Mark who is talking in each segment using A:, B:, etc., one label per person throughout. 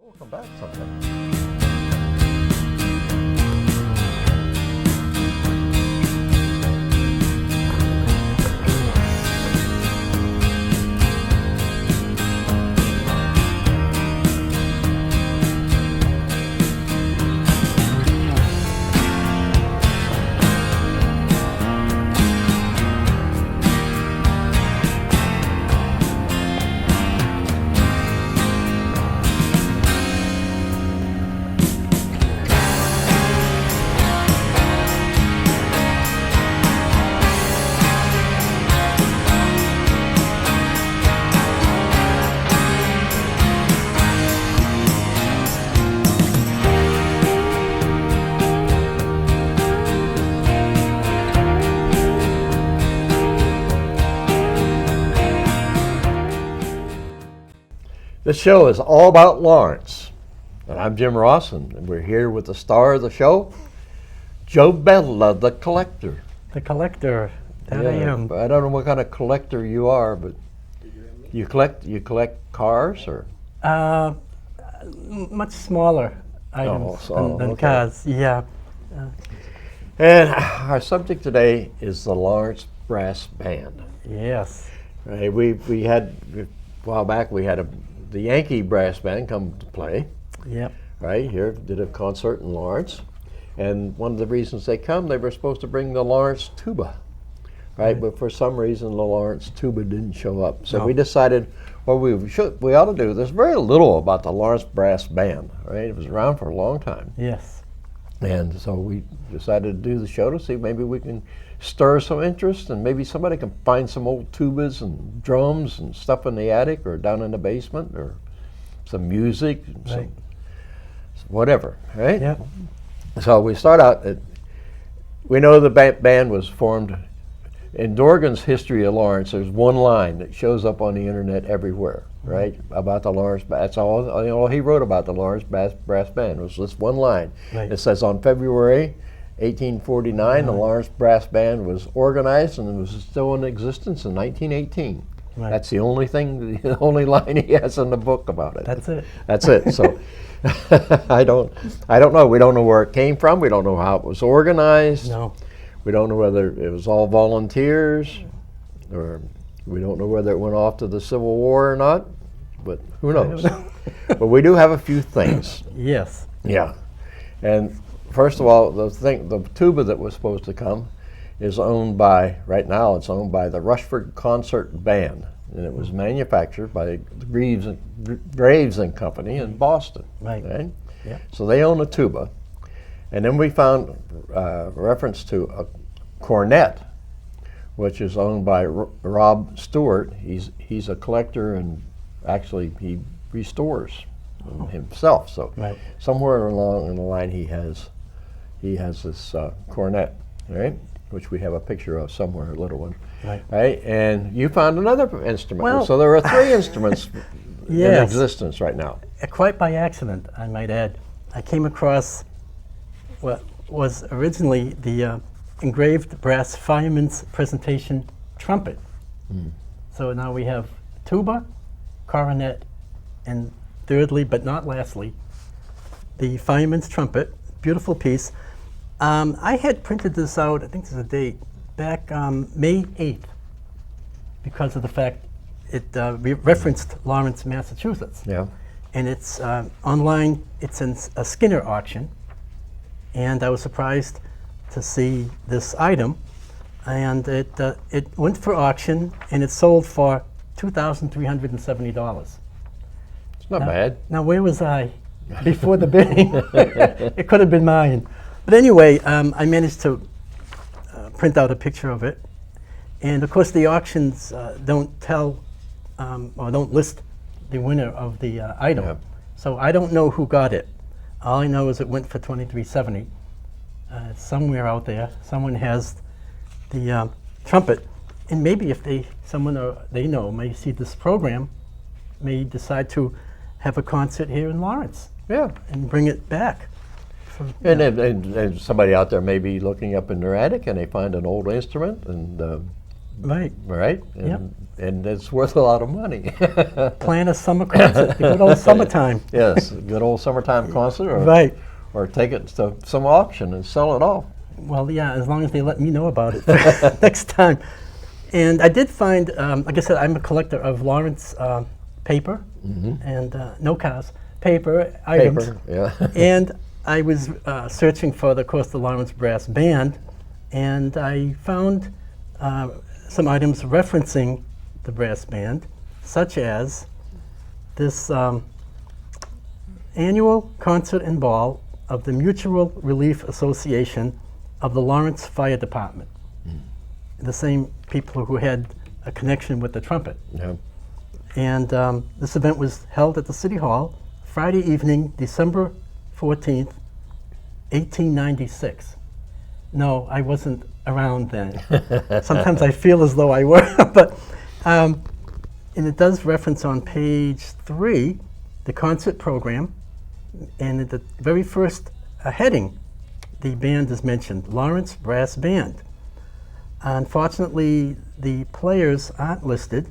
A: We'll come back sometime. This show is all about Lawrence. And I'm Jim Ross, and we're here with the star of the show, Joe Bella, the collector.
B: The collector, that I am.
A: I don't know what kind of collector you are, but you collect cars or?
B: Much smaller items than
A: okay.
B: cars, yeah.
A: And our subject today is the Lawrence Brass Band.
B: Yes.
A: Right, we had, a while back, we had the Yankee Brass Band come to play.
B: Yep.
A: Right here, did a concert in Lawrence, and one of the reasons they were supposed to bring the Lawrence tuba, right? But for some reason, the Lawrence tuba didn't show up. So we decided, well, we ought to do. There's very little about the Lawrence Brass Band, right? It was around for a long time,
B: Yes.
A: and so we decided to do the show to see maybe we can stir some interest, and maybe somebody can find some old tubas and drums and stuff in the attic or down in the basement, or some music, some whatever, right?
B: Yeah.
A: So we start out we know the band was formed in Dorgan's History of Lawrence. There's one line that shows up on the internet everywhere, right? About the Lawrence. That's all he wrote about the Lawrence Brass Band was this one line.
B: Right.
A: It says on February 1849, the Lawrence Brass Band was organized and was still in existence in 1918.
B: Right.
A: That's the only line he has in the book about it.
B: That's it.
A: That's it. So I don't know. We don't know where it came from. We don't know how it was organized.
B: No.
A: We don't know whether it was all volunteers, or we don't know whether it went off to the Civil War or not. But who knows? But we do have a few things.
B: Yes.
A: Yeah. And first of all, the tuba that was supposed to come is right now it's owned by the Rushford Concert Band, and it was manufactured by Graves and Company in Boston.
B: Right. Yeah.
A: So they own a tuba, and then we found reference to a cornet, which is owned by Rob Stewart. He's a collector, and actually he restores himself. So somewhere along the line he has this cornet, right? Which we have a picture of somewhere, a little one. Right? And you found another instrument.
B: Well,
A: so there are three instruments in existence right now.
B: Quite by accident, I might add. I came across what was originally the engraved brass fireman's presentation trumpet. So now we have tuba, cornet, and thirdly, but not lastly, the fireman's trumpet. Beautiful piece. I had printed this out, I think there's a date, back May 8th, because of the fact it referenced Lawrence, Massachusetts.
A: Yeah.
B: And it's online, it's in a Skinner auction, and I was surprised to see this item, and it went for auction, and it sold for $2,370.
A: It's not bad.
B: Now, where was I before the bidding? It could have been mine. But anyway, I managed to print out a picture of it. And of course, the auctions don't tell or don't list the winner of the item.
A: Yep.
B: So I don't know who got it. All I know is it went for $2,370. Somewhere out there, someone has the trumpet. And maybe if someone they know may see this program, may decide to have a concert here in Lawrence.
A: Yeah.
B: And bring it back.
A: And somebody out there may be looking up in their attic and they find an old instrument and
B: Right.
A: right?
B: Yep.
A: And it's worth a lot of money.
B: Plan a summer concert, the good old summertime.
A: Yes, a good old summertime concert, or,
B: Right.
A: or take it to some auction and sell it off.
B: Well, yeah, as long as they let me know about it next time. And I did find, like I said, I'm a collector of Lawrence paper and no cars, paper items.
A: Paper, yeah.
B: And I was searching for, of course, the Lawrence Brass Band, and I found some items referencing the brass band, such as this annual concert and ball of the Mutual Relief Association of the Lawrence Fire Department. The same people who had a connection with the trumpet.
A: Yeah.
B: And this event was held at the City Hall Friday evening, December 14th, 1896. No, I wasn't around then. Sometimes I feel as though I were, but and it does reference on page 3 the concert program, and at the very first heading, the band is mentioned, Lawrence Brass Band. Unfortunately, the players aren't listed,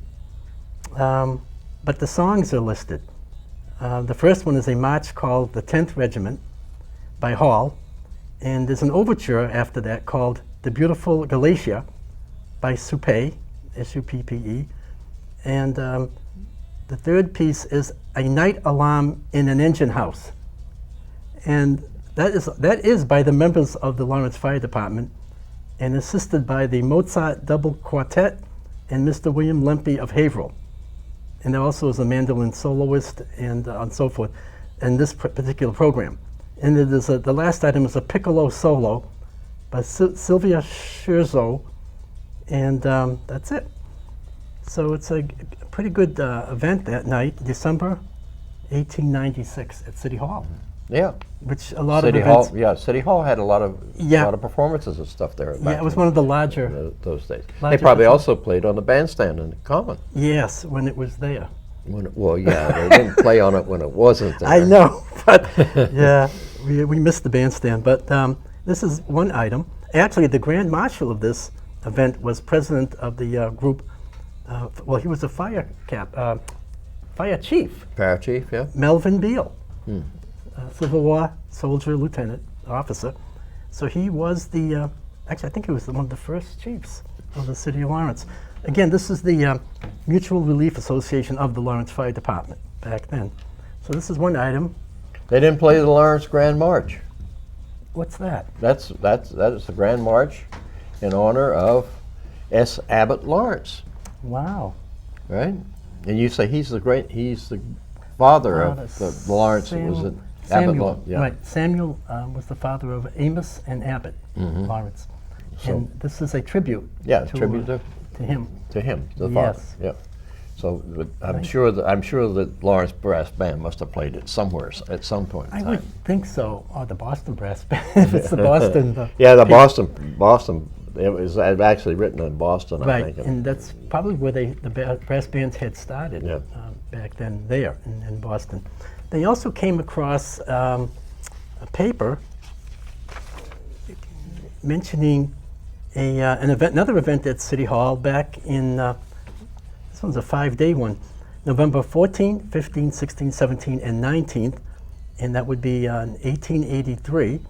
B: but the songs are listed. The first one is a march called The 10th Regiment by Hall, and there's an overture after that called The Beautiful Galatia by Suppe, S-U-P-P-E, and the third piece is A Night Alarm in an Engine House. And that is by the members of the Lawrence Fire Department, and assisted by the Mozart Double Quartet and Mr. William Lempe of Haverhill. And there also is a mandolin soloist and so forth in this particular program. And it is the last item is a piccolo solo by Sylvia Scherzo, and that's it. So it's a pretty good event that night, December 1896 at City Hall,
A: Yeah.
B: which a lot
A: City
B: of events.
A: Hall, yeah, City Hall had a lot of performances and stuff there.
B: Yeah,
A: back
B: it was
A: in
B: one of the larger.
A: those days. They
B: larger
A: probably
B: perform-
A: also played on the bandstand in Common.
B: Yes, when it was there.
A: Well, yeah, they didn't play on it when it wasn't there.
B: I know, but yeah, we missed the bandstand. But this is one item. Actually, the Grand Marshal of this event was president of the group. Well, he was a fire chief,
A: Fire chief, yeah.
B: Melvin Beale, Civil War soldier, lieutenant, officer. So he was the, actually, I think he was one of the first chiefs of the city of Lawrence. Again, this is the Mutual Relief Association of the Lawrence Fire Department back then. So this is one item.
A: They didn't play the Lawrence Grand March.
B: What's that?
A: That is the Grand March in honor of S. Abbott Lawrence,
B: Wow.
A: right? And you say he's the father
B: Oh,
A: of
B: that's
A: the Lawrence that was at Abbott
B: Samuel,
A: Lawrence. Yeah.
B: right. Samuel was the father of Amos and Abbott Lawrence.
A: So-
B: And this is a tribute
A: Yeah,
B: to,
A: tribute
B: to him.
A: to him, the father.
B: Yes.
A: Yeah. So but I'm sure that Lawrence Brass Band must have played it somewhere at some point in
B: I
A: time.
B: would think so. Or the Boston Brass Band. If it's the Boston.
A: Yeah, the Boston. It was actually written in Boston, I
B: Right,
A: think.
B: and that's probably where the brass bands had started
A: Yeah.
B: back then there in Boston. They also came across a paper mentioning an event, another event at City Hall back in, this one's a 5-day one, November 14, 15, 16, 17, and 19th, and that would be in 1883.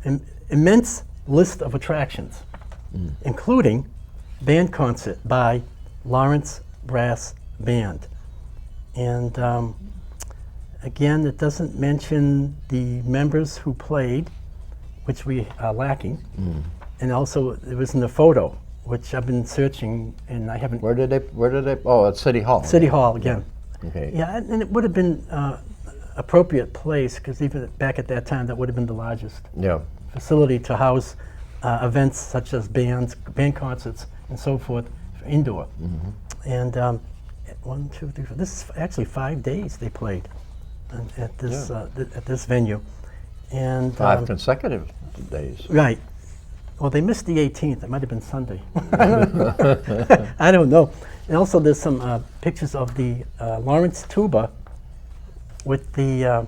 B: An immense list of attractions, including band concert by Lawrence Brass Band. And again, it doesn't mention the members who played, which we are lacking. And also, it was in the photo, which I've been searching, and I haven't.
A: Where did they? Oh, at City Hall.
B: City Hall again.
A: Okay.
B: Yeah, and it would have been appropriate place, because even back at that time, that would have been the largest
A: Yeah.
B: facility to house events such as band concerts, and so forth, for indoor. And 1, 2, 3, 4. This is actually 5 days they played at this at this venue. And
A: 5 consecutive days.
B: right. Well, they missed the 18th. It might have been Sunday. I don't know. And also, there's some pictures of the Lawrence tuba with the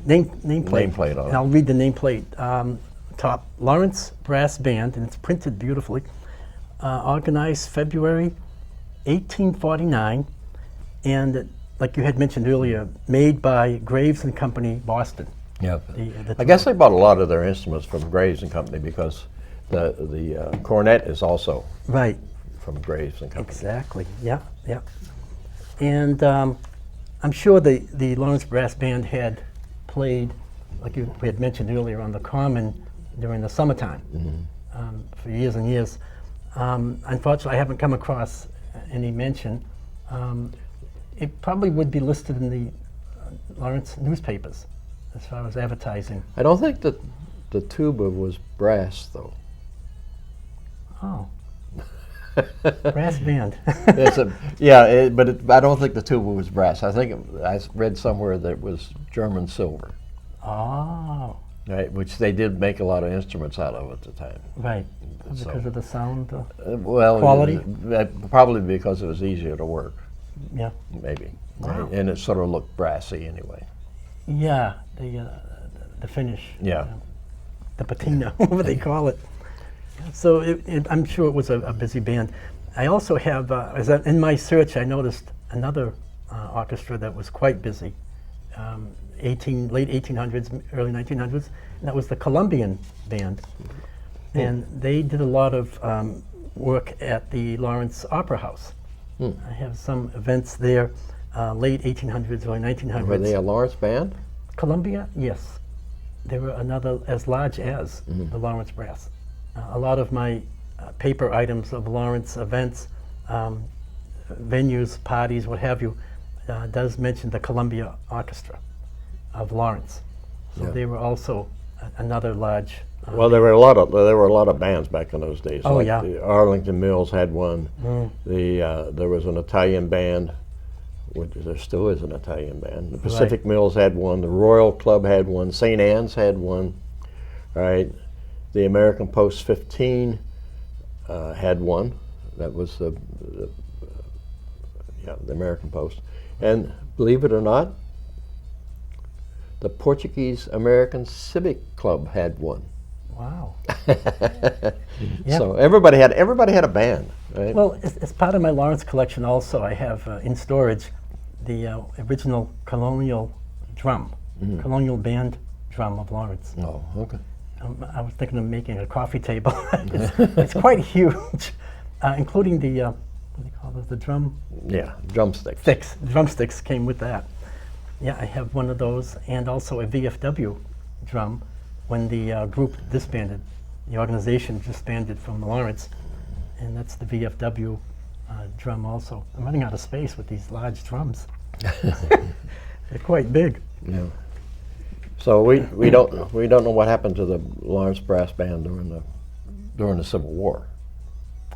B: nameplate.
A: Nameplate on it.
B: And I'll read the nameplate. top, Lawrence Brass Band, and it's printed beautifully, organized February 1849, and like you had mentioned earlier, made by Graves and Company, Boston.
A: Yeah.
B: The
A: I guess they bought a lot of their instruments from Graves and Company because the cornet is also
B: Right,
A: from Graves and Company.
B: exactly, yeah, yeah. And I'm sure the Lawrence Brass Band had played, like we had mentioned earlier, on the Common during the summertime for years and years. Unfortunately, I haven't come across any mention. It probably would be listed in the Lawrence newspapers as far as advertising.
A: I don't think that the tuba was brass, though.
B: Oh, brass band.
A: But I don't think the tuba was brass. I think I read somewhere that it was German silver,
B: Oh,
A: right? Which they did make a lot of instruments out of at the time.
B: right,
A: So-
B: because of the sound.
A: Well,
B: Quality?
A: Probably because it was easier to work,
B: Yeah,
A: maybe.
B: Wow.
A: And it sort of looked brassy anyway.
B: yeah, the finish.
A: Yeah.
B: The patina, whatever they call it. So I'm sure it was a busy band. I also have, in my search, I noticed another orchestra that was quite busy, late 1800s, early 1900s, and that was the Columbian Band. And they did a lot of work at the Lawrence Opera House. I have some events there, late 1800s, early 1900s.
A: Were they a Lawrence band?
B: Columbia, yes. They were another as large as the Lawrence Brass. A lot of my paper items of Lawrence events, venues, parties, what have you, does mention the Columbia Orchestra of Lawrence. So
A: Yeah.
B: they were also another large.
A: Well, there were a lot of bands back in those days.
B: Oh,
A: like
B: yeah.
A: the Arlington Mills had one. There was an Italian band, which there still is an Italian band. The Pacific Mills had one. The Royal Club had one. St. Anne's had one. Right. The American Post 15 had one. That was the American Post. And believe it or not, the Portuguese American Civic Club had one.
B: Wow.
A: So everybody had a band, right?
B: Well, as part of my Lawrence collection also, I have in storage the original colonial drum, colonial band drum of Lawrence.
A: Oh, okay.
B: I was thinking of making a coffee table. it's quite huge, including the, what do you call those, the
A: Yeah, drumsticks.
B: drumsticks came with that. Yeah, I have one of those, and also a VFW drum when the group disbanded. The organization disbanded from Lawrence, and that's the VFW drum also. I'm running out of space with these large drums. They're quite big.
A: Yeah. So we don't know what happened to the Lawrence Brass Band during the Civil War.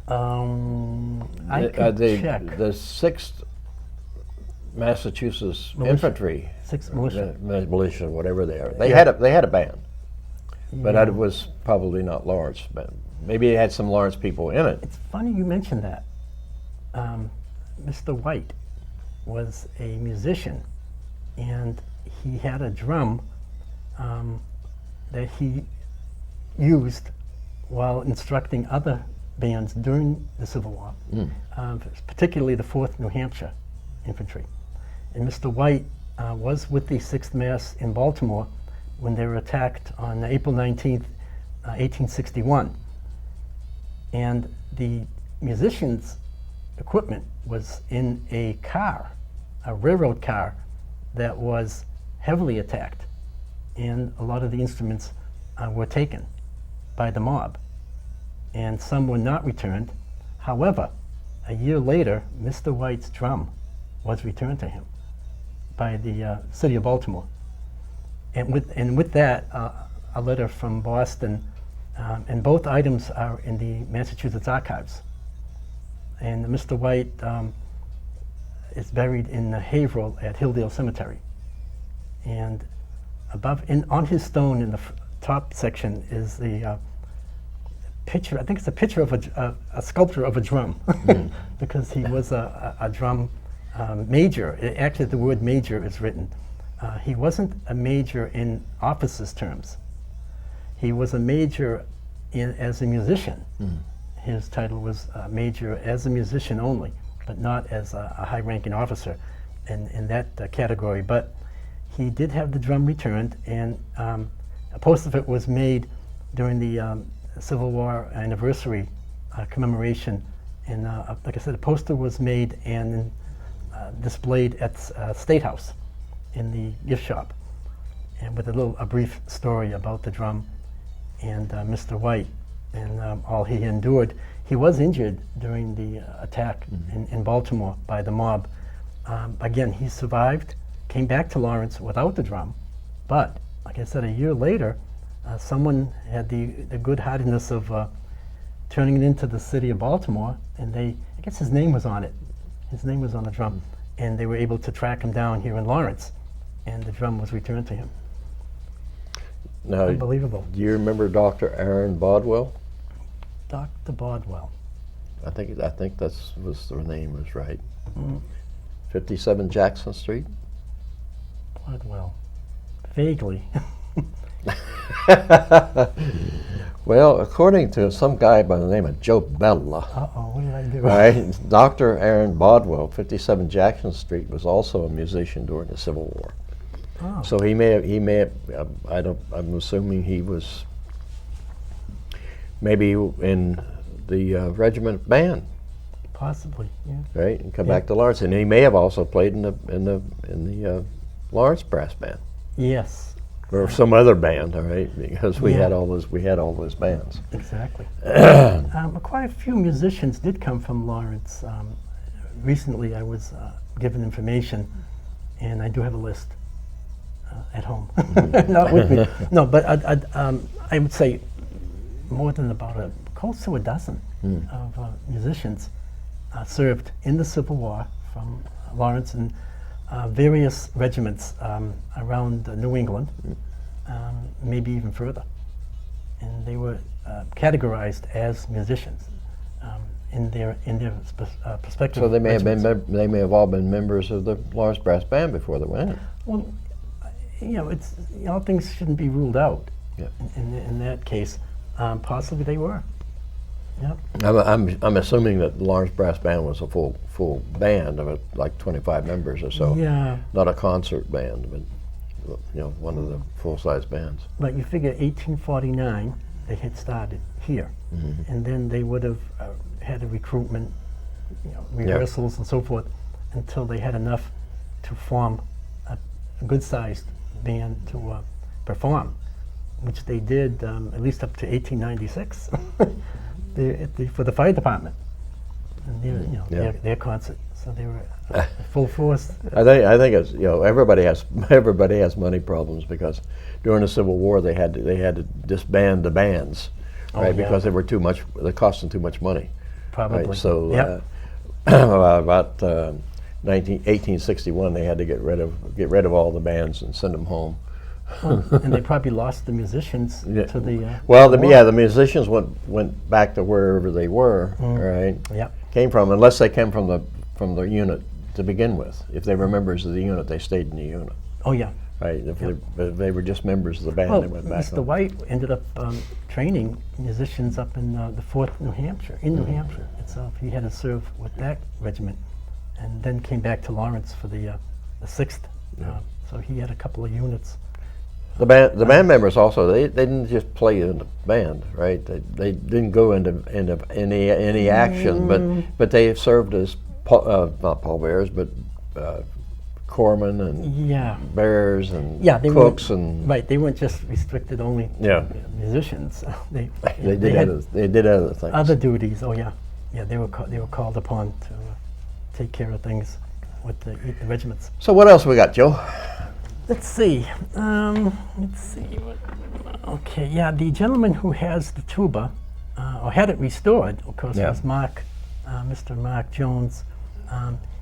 B: I could check.
A: The 6th Massachusetts
B: Militia.
A: Infantry,
B: 6th Militia.
A: militia, whatever they are,
B: Yeah.
A: they had a band, but
B: Yeah.
A: it was probably not Lawrence band. Maybe it had some Lawrence people in it.
B: It's funny you mentioned that. Mr. White was a musician, and he had a drum that he used while instructing other bands during the Civil War, particularly the 4th New Hampshire Infantry. And Mr. White was with the 6th Mass in Baltimore when they were attacked on April 19th, 1861. And the musicians' equipment was in a car, a railroad car, that was heavily attacked. And a lot of the instruments were taken by the mob. And some were not returned. However, a year later, Mr. White's drum was returned to him by the city of Baltimore. And with that, a letter from Boston, and both items are in the Massachusetts archives. And Mr. White is buried in Haverhill at Hilldale Cemetery. And on his stone in the top section is the picture. I think it's a picture of a sculpture of a drum, because he was a drum major. Actually, the word major is written. He wasn't a major in officers' terms. He was a major as a musician. His title was major as a musician only, but not as a high-ranking officer in that category. But he did have the drum returned, and a poster of it was made during the Civil War anniversary commemoration. And like I said, a poster was made and displayed at State House in the gift shop, and with a brief story about the drum and Mr. White and all he endured. He was injured during the attack in Baltimore by the mob. Again, he survived, came back to Lawrence without the drum, but like I said, a year later, someone had the good-heartedness of turning it into the city of Baltimore, and I guess his name was on it. His name was on the drum, and they were able to track him down here in Lawrence, and the drum was returned to him.
A: Now,
B: Unbelievable.
A: do you remember Dr. Aaron Bodwell?
B: Dr. Bodwell.
A: I think that's was the name was right. 57 Jackson Street.
B: Bodwell. Vaguely.
A: Well, according to some guy by the name of Joe Bella,
B: Uh-oh, what did I do?
A: right, Dr. Aaron Bodwell, 57 Jackson Street, was also a musician during the Civil War.
B: Oh.
A: So he may have. I'm assuming he was maybe in the regiment band,
B: Possibly, yeah.
A: right, and come
B: Yeah.
A: back to Lawrence, and he may have also played in the Lawrence Brass Band
B: Yes,
A: or some other band, all right, because we
B: Yeah.
A: had all those bands.
B: exactly. Quite a few musicians did come from Lawrence. Recently, I was given information, and I do have a list at home, not with me. No, but I would say more than about close to a dozen of musicians served in the Civil War from Lawrence and various regiments around New England, maybe even further. And they were categorized as musicians in their perspective.
A: So they may have
B: regiments.
A: been they may have all been members of the Lawrence Brass Band before they went in.
B: Well, it's all things shouldn't be ruled out.
A: Yeah.
B: In that case, possibly they were. Yep.
A: I'm assuming that the Lawrence Brass Band was a full band of like 25 members or so.
B: Yeah.
A: Not a concert band, but one of the full-size bands.
B: But you figure 1849 they had started here, and then they would have had a recruitment, rehearsals and so forth, until they had enough to form a good-sized band to perform, which they did at least up to 1896 for the fire department and their concert. So they were full force.
A: I think it's everybody has money problems because during the Civil War they had to disband the bands, right?
B: yeah.
A: Because they cost them too much money.
B: Probably.
A: Right? So
B: Yep.
A: about 1861 they had to get rid of all the bands and send them home.
B: And they probably lost the musicians
A: Yeah.
B: to the
A: Well,
B: war.
A: the musicians went back to wherever they were, right?
B: Yep.
A: Came from, unless they came from the unit to begin with. If they were members of the unit, they stayed in the unit,
B: Oh yeah.
A: right? If they were just members of the band,
B: Well,
A: they went back
B: Mr.
A: home.
B: White ended up training musicians up in the 4th New Hampshire, in New Hampshire itself. He had to serve with that regiment, and then came back to Lawrence for the 6th. So he had a couple of units.
A: The band members also they didn't just play in the band, right? They didn't go into any action, but they served as not pallbearers, but corpsmen and
B: Yeah.
A: bearers and
B: Yeah, they
A: cooks
B: weren't,
A: and
B: right. They weren't just restricted only to
A: Yeah.
B: musicians. They
A: did other things.
B: other duties. Oh yeah, yeah. They were called upon to take care of things with the regiments.
A: So what else we got, Joe?
B: Let's see. Okay, yeah, the gentleman who has the tuba, or had it restored, of course,
A: Yeah.
B: was Mr. Mark Jones.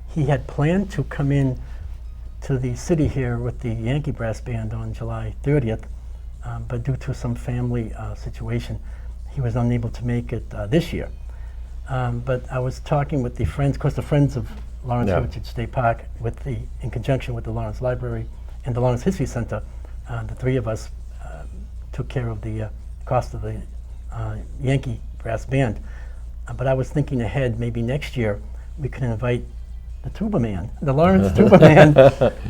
B: He had planned to come in to the city here with the Yankee Brass Band on July 30th, but due to some family situation, he was unable to make it this year. But I was talking with the friends, of course, the Friends of Lawrence
A: Yeah.
B: Heritage State Park, in conjunction with the Lawrence Library and the Lawrence History Center. The three of us took care of the cost of the Yankee brass band. But I was thinking ahead, maybe next year we could invite the tuba man, the Lawrence tuba man,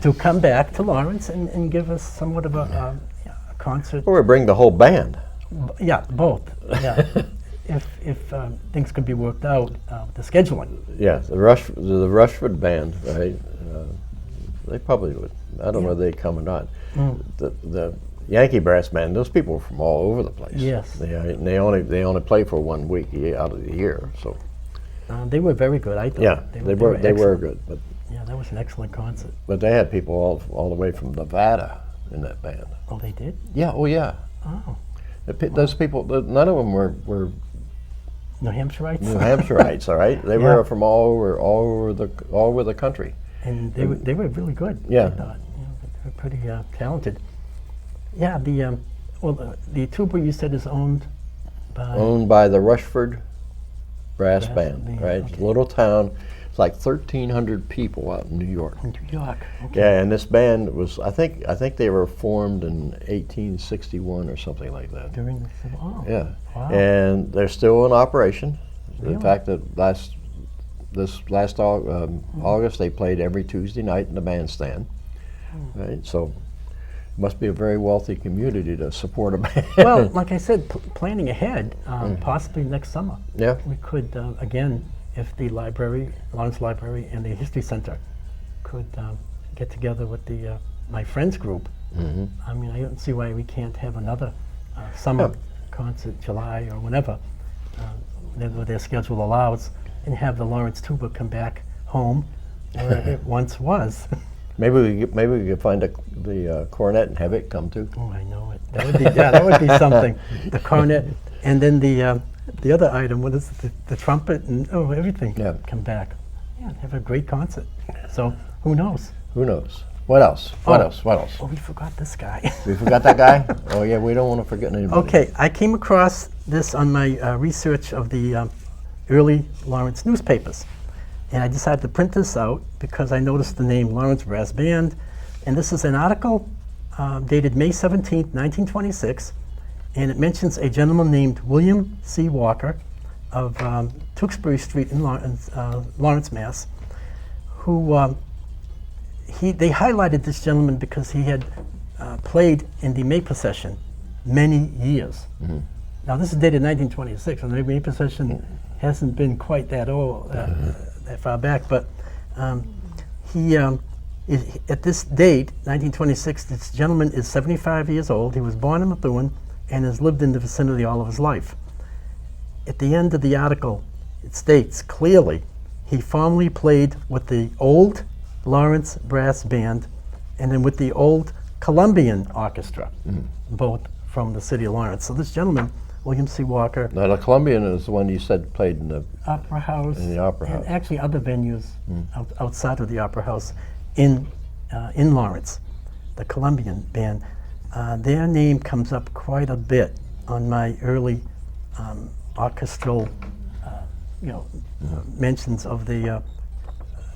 B: to come back to Lawrence and give us somewhat of a concert.
A: Or we bring the whole band.
B: Yeah, both. Yeah, if things could be worked out, the scheduling.
A: Yeah, the Rushford band, right? They probably would. I don't know whether they come or not. The Yankee brass band, those people are from all over the place.
B: Yes.
A: They only play for 1 week out of the year. So
B: They were very good, I thought.
A: yeah, they were
B: excellent.
A: good. But
B: Yeah, that was an excellent concert.
A: they had people all the way from Nevada in that band.
B: Oh, they did?
A: Yeah. Oh yeah.
B: Oh,
A: Those people, none of them were
B: New Hampshireites?
A: New Hampshireites. All right, they
B: Yeah.
A: were from all over the country.
B: And they were really good.
A: Yeah.
B: I thought. They were pretty talented. Yeah, the tuba you said is owned by.
A: Owned by the Rushford Brass
B: Brass
A: Band,
B: Band,
A: right? It's a
B: okay.
A: little town. It's like 1,300 people out in New York.
B: In New York. Okay.
A: Yeah, and this band was, I think they were formed in 1861 or something like that.
B: During the Civil. Oh.
A: Yeah,
B: Wow.
A: and they're still in operation.
B: Really?
A: In fact, August they played every Tuesday night in the bandstand. Right, so must be a very wealthy community to support a band.
B: Well, like I said, planning ahead, possibly next summer.
A: Yeah.
B: We could, again, if the library, Lawrence Library and the History Center could get together with my friends group. I mean, I don't see why we can't have another summer
A: Yeah.
B: concert, July or whenever their schedule allows, and have the Lawrence Tuba come back home where it once was.
A: Maybe we could find the cornet and have it come too.
B: Oh, I know it. That would be something. The cornet, and then the other item. What is it? The trumpet and everything.
A: Yeah.
B: Come back. Yeah, have a great concert. So who knows?
A: Who knows? What else? What
B: Oh.
A: else? What else?
B: Oh, we forgot this guy.
A: We forgot that guy? Oh yeah, we don't want to forget anybody.
B: Okay, I came across this on my research of the early Lawrence newspapers. And I decided to print this out because I noticed the name Lawrence Brass Band. And this is an article dated May 17th, 1926. And it mentions a gentleman named William C. Walker of Tewksbury Street in Lawrence, Mass. Who they highlighted this gentleman because he had played in the May Procession many years. Now this is dated 1926, and the May Procession hasn't been quite that old. That far back, but he at this date, 1926, this gentleman is 75 years old. He was born in Methuen and has lived in the vicinity all of his life. At the end of the article, it states clearly he formerly played with the old Lawrence Brass Band and then with the old Columbian Orchestra, both from the city of Lawrence. So this gentleman, William C. Walker,
A: Now the Columbian is the one you said played in the.
B: Opera House,
A: In the Opera
B: and
A: House.
B: actually other venues outside of the Opera House in Lawrence, the Columbian Band. Their name comes up quite a bit on my early orchestral, mentions of the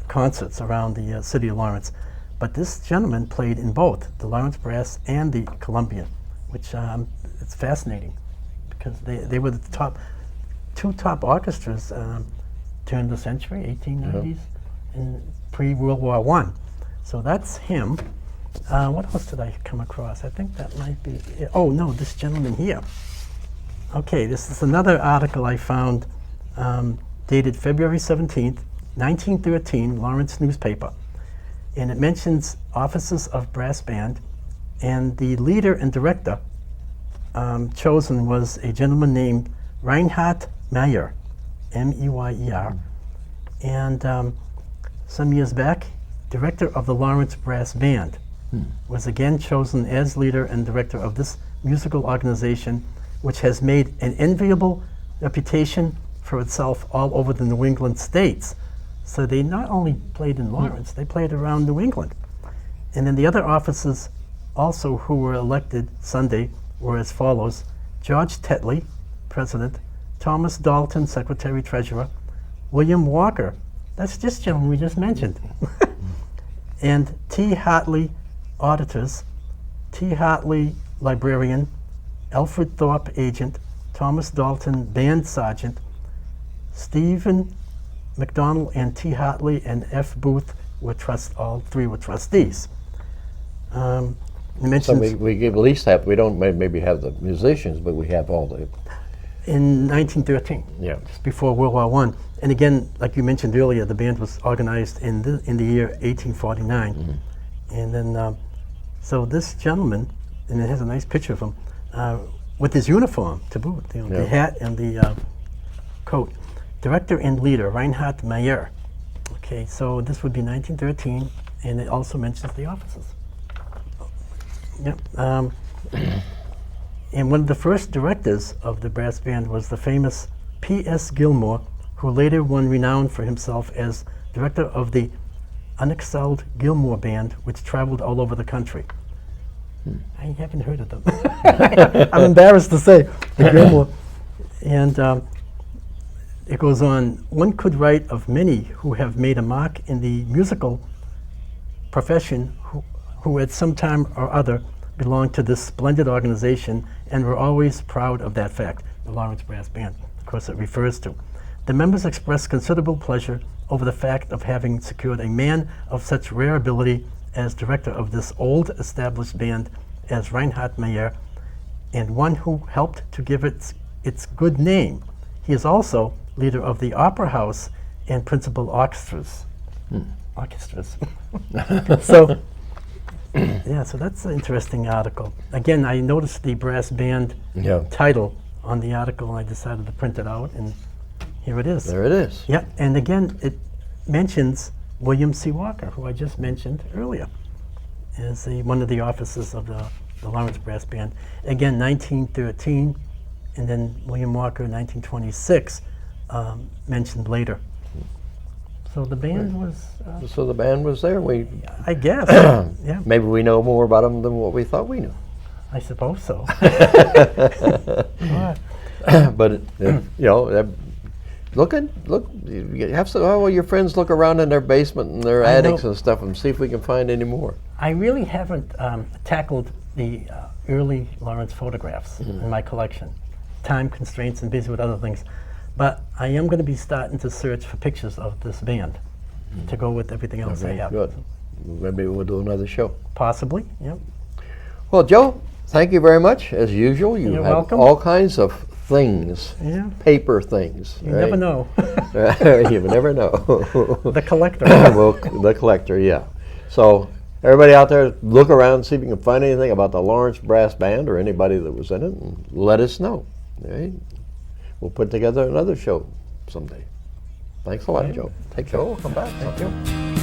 B: concerts around the city of Lawrence. But this gentleman played in both the Lawrence Brass and the Columbian, which it's fascinating because they were the two top orchestras during the century, 1890s, and pre-World War I. So that's him. What else did I come across? I think that might be it. Oh no, this gentleman here. Okay, this is another article I found dated February 17th, 1913, Lawrence newspaper. And it mentions officers of brass band, and the leader and director chosen was a gentleman named Reinhard Meyer, M-E-Y-E-R, and some years back, director of the Lawrence Brass Band, was again chosen as leader and director of this musical organization, which has made an enviable reputation for itself all over the New England states. So they not only played in Lawrence, they played around New England. And then the other officers also who were elected Sunday were as follows: George Tetley, president; Thomas Dalton, secretary treasurer; William Walker, that's this gentleman we just mentioned, and T. Hartley, auditors; T. Hartley, librarian; Alfred Thorpe, agent, Thomas Dalton, band sergeant, Stephen McDonald and T. Hartley and F. Booth were all three were trustees. You
A: So
B: mentioned
A: we at least have, we don't maybe have the musicians, but we have all the,
B: in 1913.
A: yeah.
B: Before World War I. And again, like you mentioned earlier, the band was organized in the year 1849.
A: Mm-hmm.
B: And then, so this gentleman, and it has a nice picture of him, with his uniform to boot, you know,
A: Yeah.
B: the hat and the coat. Director and leader, Reinhard Meyer. Okay, so this would be 1913, and it also mentions the officers. Yep. And one of the first directors of the brass band was the famous P.S. Gilmore, who later won renown for himself as director of the unexcelled Gilmore Band, which traveled all over the country. I haven't heard of them. I'm embarrassed to say, the Gilmore. And it goes on, one could write of many who have made a mark in the musical profession who at some time or other belonged to this splendid organization and were always proud of that fact, the Lawrence Brass Band, of course, it refers to. The members expressed considerable pleasure over the fact of having secured a man of such rare ability as director of this old established band as Reinhard Meyer, and one who helped to give it its good name. He is also leader of the Opera House and principal orchestras. Orchestras. So, yeah, so that's an interesting article. Again, I noticed the brass band
A: Yeah.
B: title on the article, and I decided to print it out, and here it is.
A: There it is.
B: Yeah, and again, it mentions William C. Walker, who I just mentioned earlier, as one of the officers of the Lawrence Brass Band. Again, 1913, and then William Walker, 1926, mentioned later. So the band was,
A: So the band was there. We
B: I guess, yeah,
A: maybe we know more about them than what we thought we knew.
B: I suppose so.
A: But you know, look, you have some, all your friends look around in their basement and their
B: I
A: attics
B: know.
A: and stuff, and see if we can find any more.
B: I really haven't tackled the early Lawrence photographs in my collection. Time constraints and busy with other things. But I am going to be starting to search for pictures of this band to go with everything else I have.
A: Good. Maybe we'll do another show.
B: Possibly, yep.
A: Well, Joe, thank you very much. As usual, you
B: You're
A: have
B: welcome.
A: all kinds of things,
B: Yeah,
A: paper things.
B: you never know.
A: You never know.
B: The collector.
A: Well, the collector, yeah. So everybody out there, look around, see if you can find anything about the Lawrence Brass Band or anybody that was in it, and let us know. All right? We'll put together another show someday. Thanks a lot,
B: Okay.
A: Joe. Take care.
B: Come back. Thank you.